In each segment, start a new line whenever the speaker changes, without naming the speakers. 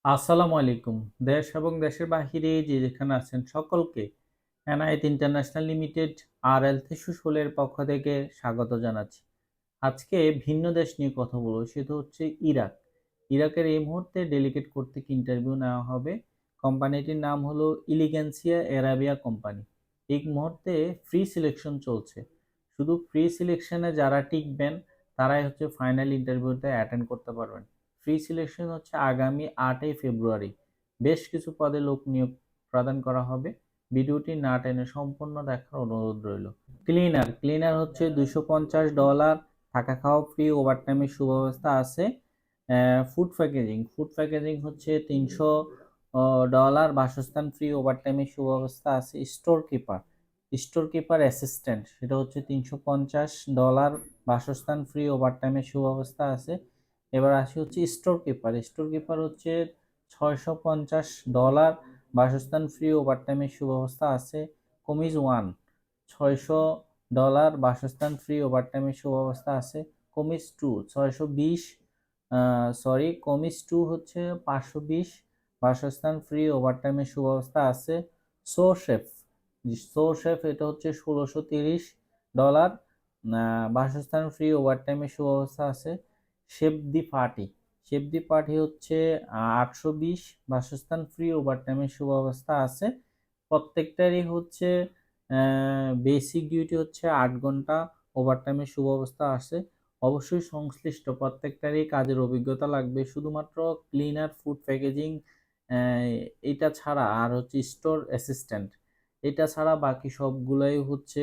আসসালামু আলাইকুম। দেশ এবং দেশের বাহিরে যে যেখানে আছেন সকলকে এনায়েত ইন্টারন্যাশনাল লিমিটেড আরএল 316 এর পক্ষ থেকে স্বাগত জানাচ্ছি। আজকে ভিন্ন দেশ নিয়ে কথা বলবো, সেটা হচ্ছে ইরাক। ইরাকের এই মুহূর্তে ডেলিগেট কর্তৃক ইন্টারভিউ নেওয়া হবে। কোম্পানিটির নাম হলো ইলিগেন্সিয়া এরাবিয়া কোম্পানি। এই মুহূর্তে ফ্রি সিলেকশন চলছে। শুধু ফ্রি সিলেকশনে যারা টিকবেন তারাই হচ্ছে ফাইনাল ইন্টারভিউতে অ্যাটেন্ড করতে পারবেন। ফ্রি সিলেকশন হচ্ছে আগামী 8ই ফেব্রুয়ারি। বেশ কিছু পদে লোক নিয়োগ প্রদান করা হবে। ভিডিওটি না টেনে সম্পূর্ণ দেখার অনুরোধ রইল। ক্লিনার হচ্ছে $250, থাকা খাওয়া ফ্রি, ওভারটাইমের সুব্যবস্থা আছে। ফুড প্যাকেজিং হচ্ছে $300, বাসস্থান ফ্রি, ওভারটাইমের সুব্যবস্থা আছে। স্টোর কিপার অ্যাসিস্ট্যান্ট সেটা হচ্ছে $350, বাসস্থান ফ্রি, ওভারটাইমের সুব্যবস্থা আছে। এবার আসি হচ্ছে স্টোর কিপার হচ্ছে $650, বাসস্থান ফ্রি, ওভারটাইমের সুব্যবস্থা আছে। কমিজ 1 $600, বাসস্থান ফ্রি, ওভারটাইমের সুব্যবস্থা আছে। কমিজ 2 620, কমিজ 2 হচ্ছে 520, বাসস্থান ফ্রি, ওভারটাইমের সুব্যবস্থা আছে। সো শেফ এটা হচ্ছে $1630, বাসস্থান ফ্রি, ওভারটাইমের সুব্যবস্থা আছে। শেফ দি পার্টি হচ্ছে 820, বাসস্থান ফ্রি, ওভারটাইমের সুব্যবস্থা আছে। প্রত্যেকটারই হচ্ছে বেসিক ডিউটি হচ্ছে 8 ঘন্টা, ওভারটাইমের সুব্যবস্থা আছে। অবশ্যই সংশ্লিষ্ট প্রত্যেকটারই কাজের অভিজ্ঞতা লাগবে। শুধুমাত্র ক্লিনার, ফুড প্যাকেজিং এটা ছাড়া, আর হচ্ছে স্টোর অ্যাসিস্ট্যান্ট এটা ছাড়া বাকি সবগুলাই হচ্ছে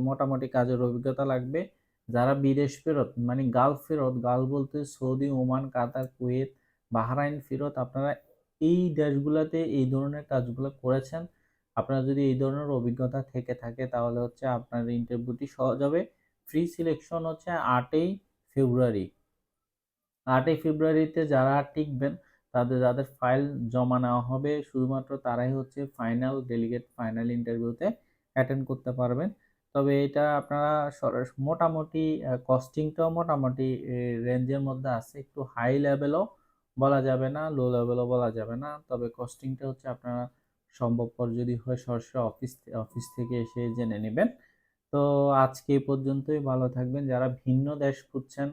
মোটামুটি কাজের অভিজ্ঞতা লাগবে। যারা বিদেশ ফেরত মানে গালফ ফেরত, গালফ বলতে সৌদি, ওমান, কাতার, কুয়েত, বাহরাইন ফেরত, আপনারা এই দেশগুলোতে এই ধরনের কাজগুলো করেছেন, আপনার যদি এই ধরনের অভিজ্ঞতা থেকে থাকে তাহলে হচ্ছে আপনার ইন্টারভিউটি সহজ হবে। ফ্রি সিলেকশন হচ্ছে 8ই ফেব্রুয়ারি। 8ই ফেব্রুয়ারিতে যারা টিকবেন যাদের ফাইল জমা নেওয়া হবে, শুধুমাত্র তারাই হচ্ছে ফাইনাল ইন্টারভিউতে অ্যাটেন্ড করতে পারবেন। তবে এটা আপনারা মোটামুটি কস্টিংটাও মোটামুটি রেঞ্জের মধ্যে আছে। একটু হাই লেভেলও বলা যাবে না, লো লেভেলও বলা যাবে না। তবে কস্টিংটা হচ্ছে আপনারা সম্ভবপর যদি হয় সরাসরি অফিস থেকে এসে জেনে নেবেন। তো আজকে এই পর্যন্তই। ভালো থাকবেন। যারা ভিন্ন দেশ খুঁজছেন,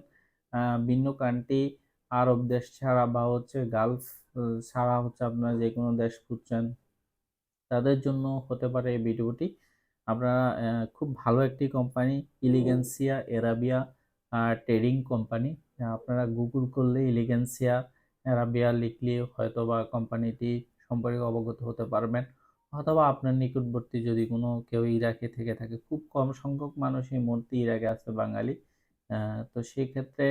ভিন্ন কান্ট্রি, আরব দেশ ছাড়া বা হচ্ছে গালফ ছাড়া হচ্ছে আপনারা যে কোনো দেশ খুঁজছেন, তাদের জন্য হতে পারে এই ভিডিওটি। আপনারা খুব ভালো একটি কোম্পানি, ইলিগেন্সিয়া এরাবিয়া ট্রেডিং কোম্পানি। আপনারা গুগল করলে ইলিগেন্সিয়া এরাবিয়া লিখলে হয়তোবা কোম্পানিটি সম্পর্কে অবগত হতে পারবেন। অথবা আপনার নিকটবর্তী যদি কোনো কেউ ইরাকে থেকে থাকে, খুব কম সংখ্যক মানুষ এই মুহূর্তে ইরাকে আছে বাঙালি। তো সেই ক্ষেত্রে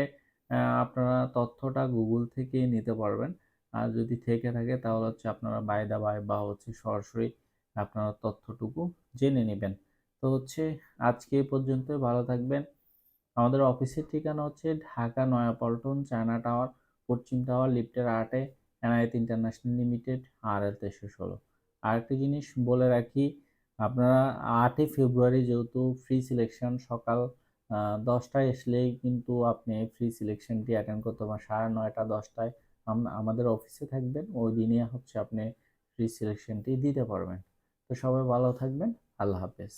আপনারা তথ্যটা গুগল থেকে নিতে পারবেন। আর যদি থেকে থাকে তাহলে হচ্ছে আপনারা বাই দা বাই বা হচ্ছে সরাসরি আপনারা তথ্যটুকু জেনে নেবেন। তো হচ্ছে আজকে এই পর্যন্ত। ভালো থাকবেন। আমাদের অফিসের ঠিকানা হচ্ছে ঢাকা নয়াপল্টন, চায়না টাওয়ার, পশ্চিম টাওয়ার, লিফটের 8-এ, এনায়েত ইন্টারন্যাশনাল লিমিটেড, আরএল 316। আরেকটি জিনিস বলে রাখি, আপনারা 8ই ফেব্রুয়ারি যেহেতু ফ্রি সিলেকশন, সকাল 10টায় আসলেই কিন্তু আপনি ফ্রি সিলেকশনটি অ্যাটেন্ড করতে পারেন। 9:30 10টায় আমাদের অফিসে থাকবেন, ওই দিনে হচ্ছে আপনি ফ্রি সিলেকশনটি দিতে পারবেন। তো সবাই ভালো থাকবেন। আল্লাহ হাফেজ।